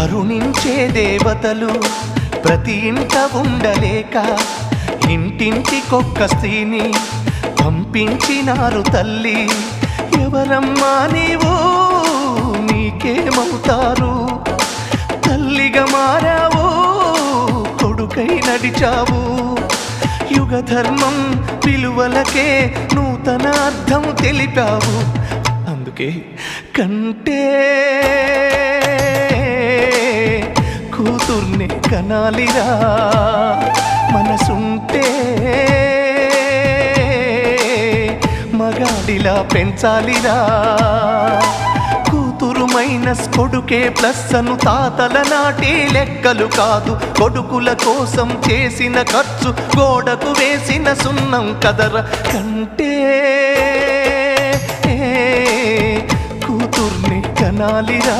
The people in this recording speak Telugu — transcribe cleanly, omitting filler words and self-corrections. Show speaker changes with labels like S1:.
S1: కరుణించే దేవతలు ప్రతి ఇంట ఉండలేక ఇంటింటికొక్క స్త్రీని పంపించినారు తల్లి. ఎవరమ్మా నీవు, నీకేమవుతారు? తల్లిగా మారావు, కొడుకై నడిచావు. యుగ ధర్మం విలువలకే నూతన అర్థం తెలిపావు. అందుకే కంటే కూతుర్ని కనాలిరా, మనసుంటే మగాడిలా పెంచాలిరా. కూతురు మైనస్ కొడుకే ప్లస్ అను తాతల నాటి లెక్కలు కాదు. కొడుకుల కోసం చేసిన ఖర్చు గోడకు వేసిన సున్నం కదర. కంటే కూతుర్ని కనాలిరా.